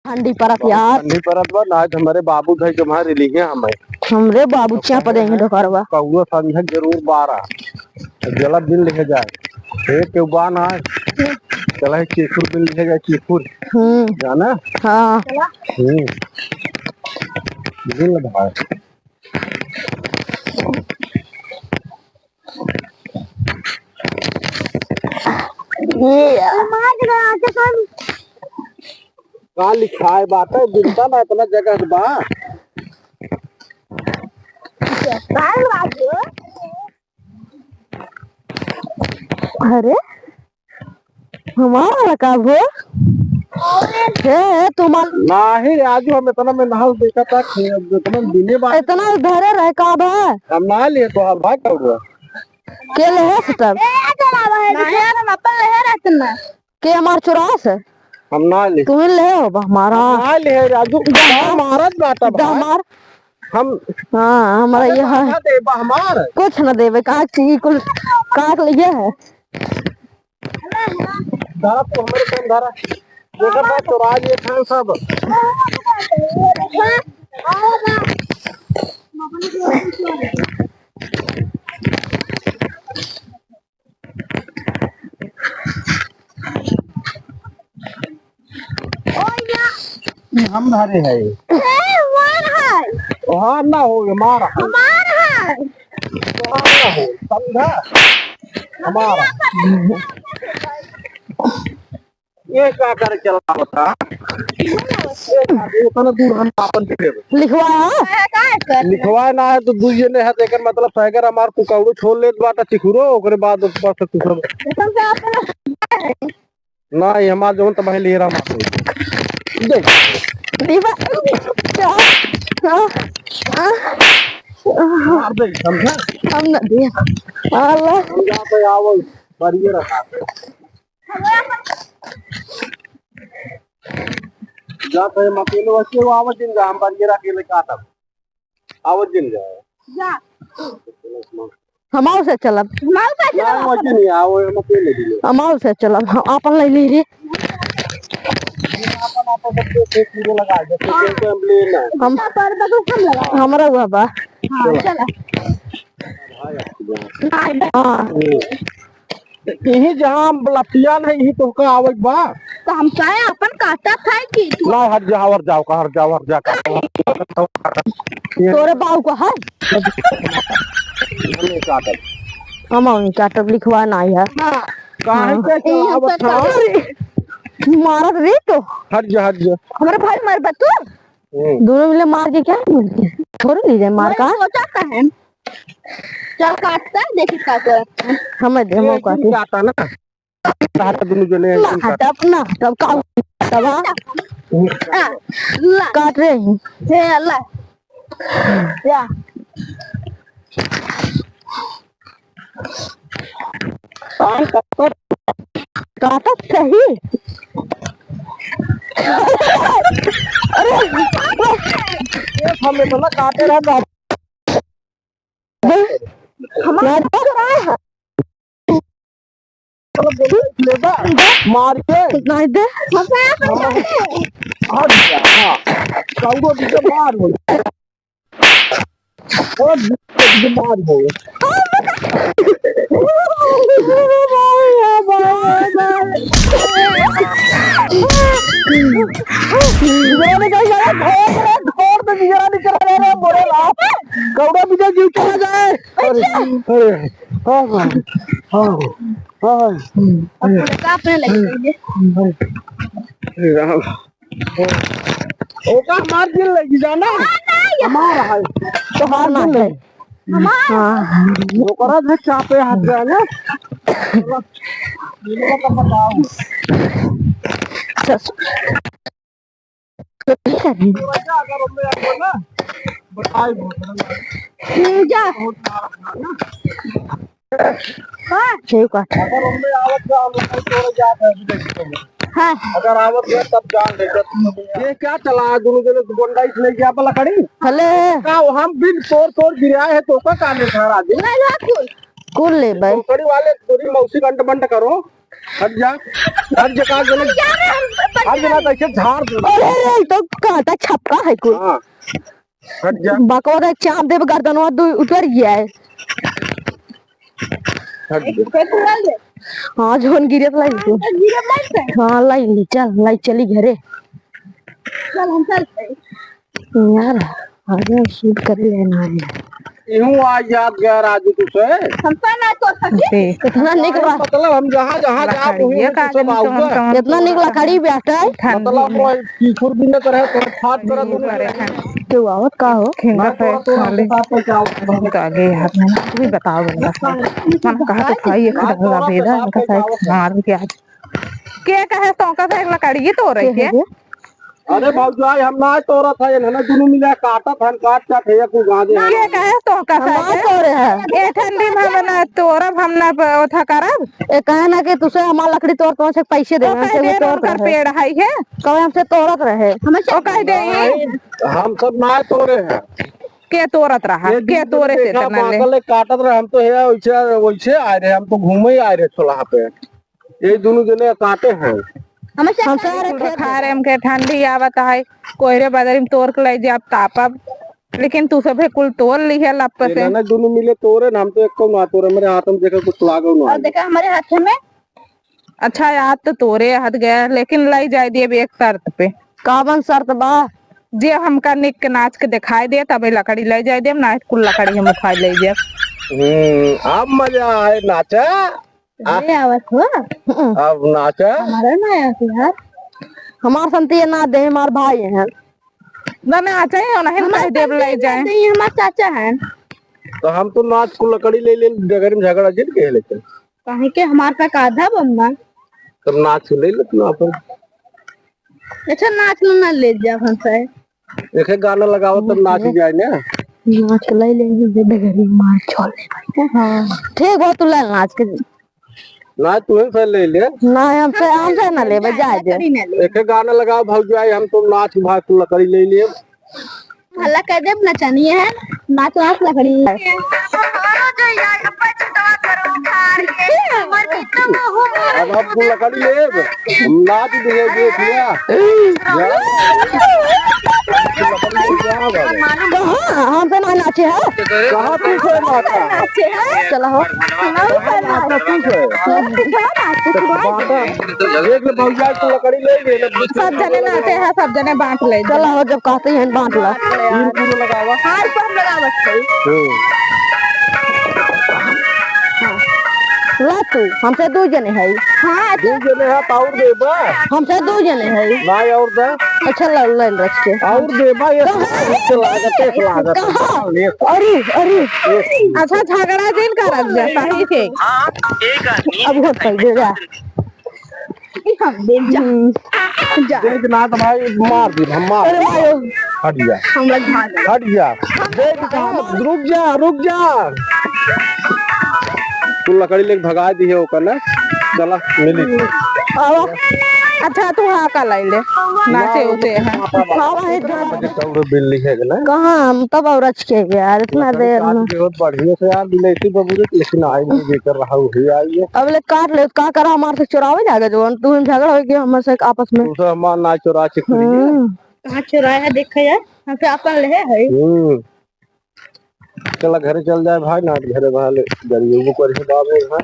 ठंडी परत यार ठंडी परत बा ना हमारे बाबू भाई तुम्हारे लिए हमें हमरे बाबू चा पदेंगे दोपहरवा कौआ संझा जरूर 12 जला बिल लेके जाए एक के बान है चला चीकुर बिल लेके जाए चीकुर जाना हाँ बिल भाई कहाँ लिखा है बात है बिनता ना इतना जगह बा अरे हमारा लगा वो है तुम्हारा नहीं राजू हम इतना में नहाल देखा था इतना दिने बाद इतना धरे रहे कब है हम नहा लिए तो हम भाग कब के ले है सब के हमार चुरास है हम नहा लिए तुम्हें ले हो हमारा नहा लिए राजू हमारा बात है हमार हम हाँ हमारा यह है हमार कुछ न देवे कहा चीज कुल काट लिए है धारा तो हमारे काम धारा देखा बात तो राज ये खान सब हम धारे है वहाँ ना हो हमारा ना हो समझा हमारा ये क्या कर चला बता इतना दूर हम पापन पे लिखवाया ना है तो दूजे ने है देकर मतलब सैगर हमार कुकाउड़ो छोड़ ले बाटा चिखुरो ओकरे बाद ऊपर से कुछ ना ये हमार जोन त पहले लेरा मार देख दीवा मार दे समझा हम न दिया अल्लाह समझा पे आओ बढ़िया रखा जा पे मकेलो वसे आवत दिन जा हम बढ़िया अकेले काटा आवत दिन जा हमारे से चलब ना वसे नहीं आओ हम अकेले दिले हमारे से चलब आपन ले ली रे अपन सब एक वीडियो लगा दे तो हम लेना हम पर हम लगा हमारा हुआ बा हां चला हां यही जहां लपिया नहीं तो का आवत बा तो हम चाहे अपन काटा था कि ना हट जावर जाओ का हट जा तोरे बाऊ को है नहीं काटत हम नहीं काटब लिखवा नहीं है काहे पे चलावत था मारत रे तो हट जा हमारे भाई मार बतू दोनों मिले मार के क्या छोड़ ली जाए मार का सोचा है चल काटता है देखिए क्या करता है हमें दे मौका काटा ना काटा दोनों जने तब ना तब का तब काट रहे हैं हे अल्लाह या काटा सही अरे हमें तो ना काटे रहा हमारा मार के नहीं दे हट जा हां कौड़ो भी मार हो और मार हो कौड़ा भी जीव चला जाए अरे अरे हां हां काटने लगे ओका मार दिल लगी जाना हमारा है तो हार ना है हां ओकरा से चापे हाथ जाना ये का बताओ अगर मैं आपको ना बताई जा हां ठीक है अगर मैं आवत जा हम तोड़ जाते हां अगर आवत है तब जान ले ये क्या चला दोनों जने गोंडा इसने क्या पला खड़ी हले का हम बिन तोड़ गिराए है तो का काने खड़ा दिन नहीं कुल ले भाई टोकरी वाले पूरी मौसी कंट बंट करो। हट जा का गलत हर जना कैसे झाड़ दो। अरे तो काटा छपका है कुल। हां हट जा बकवास एक चाप दे गर्दनवा उतर गया है। हट जा हाँ जोन गिरे तो लाई हाँ लाई चली घरे चल हम चलते यार आगे शूट कर लेना है। यूं आज याद गया राजू तुझे हम तो ना तो सके इतना निकला मतलब हम जहाँ जहाँ जा ये का सब आऊंगा इतना निकला खड़ी बैठा है मतलब कीकुर भी न करे तो फाट कर दूं क्यों आवत का हो खिंगा पे खाली साथ में जाओ बहुत आगे यार मैंने तू भी बताओ बंदा मन कहा तो खाई एक ढंगा भेदा इनका साइड मार के आज क्या कहे तो का साइड लकड़ी ये तो रही है। अरे भाऊजाई हम ना तोरा था ये ना दोनों मिला काटा था काट का थे को गांधे क्या कहे तो का साइड तो रहे ए ठंडी में हमने तोरब हमने ओथा करब ए कहे ना कि तुसे हमार लकड़ी तोड़ तो से पैसे दे ओ कह दे कर पेड़ है कहे हमसे तोड़त रहे ओ कह दे हम सब ना तोरे हैं के तोरत रहा के तोरे से तना ले पागल काटत रहे हम तो है वैसे वैसे आए रहे हम तो घूमे ही आए रहे छोला पे ये दोनों जने काटे हैं हमसे खा रहे हम के ठंडी आवत है कोहरे बदरी में तोड़ के ले जाब तापब लेकिन तू सब कुल तोड़ ली है लप से ना दोनों मिले तोरे हम तो एक को ना तोरे मेरे हाथ में देखा कुछ लागो ना और देखा हमारे हाथ में अच्छा याद तो तोरे हाथ गया लेकिन लाई जाए दिए एक शर्त पे कावन शर्त बा जे हमका निक के नाच के दिखाई दे तबे लकड़ी ले जाए देम ना कुल लकड़ी हम उठा ले जाए अब मजा आए नाचा अरे आवत हो अब नाचा हमारा ना आया यार हमार संती ना दे हमार भाई हैं ना ना चाहिए नहीं कह देव ले जाए ये हमारे चाचा हैं तो हम तो नाच को लकड़ी ले ले डगर में झगड़ा जित के लेते कहीं के हमारे पास आधा बम्बा तब नाच ले ले तू अपन अच्छा नाच लो ना ले जा हमसे एक गाना लगाओ तब नाच जाए ना नाच के ले लेंगे बेगरी मार छोड़ ले हां ठीक हो तू ले नाच के ना तू ही ले ले ना हमसे ना ले जाए दे एक गाना लगाओ भौजाई हम तो नाच भाग को लकड़ी ले लिए हल्ला कर दे नचनिए है नाच नाच लकड़ी अब हम को लकड़ी ले नाच दिए देख लिया हमसे ना नाचे है कहाँ तू से नाचा चला हो नाचा तू से देख ले भौजाई को लकड़ी ले ले सब जने नाचे हैं सब जने बांट ले चला हो जब कहते हैं बांट ला तीन पूरा लगावा हार पर हम लगावत ला तू हमसे दो जने है हां दो जने है और देबा हमसे दो जने है ना और दे अच्छा लाइन रख के और देबा ये लागत ले अरे अरे अच्छा झगड़ा दिन करब जा सही से अब होत दे जा हम दे जा देख ना तो भाई मार दी हम मार अरे भाई हट जा हम लोग भाग हट जा देख रुक जा तू लकड़ी लेके भगा दी है ओकर ना चला मिली आवा अच्छा तू हाँ का लाई ले नाचे उते हैं आवा है और बिल्ली है ना कहां हम तब और रच के यार इतना देर में बहुत बढ़िया से यार बिलेती बबूरे लेकिन आई नहीं देकर रहा हुई आई है अब ले काट ले का करा हमारे से चुरावे जाएगा जो तू झगड़ा हो गया हमसे आपस में तू हमार ना चुरा के खड़ी है कहां चुराया है देखा यार हमसे अपन ले है चला घरे चल जाए भाई ना घरे वाले गरीबों को बाबू है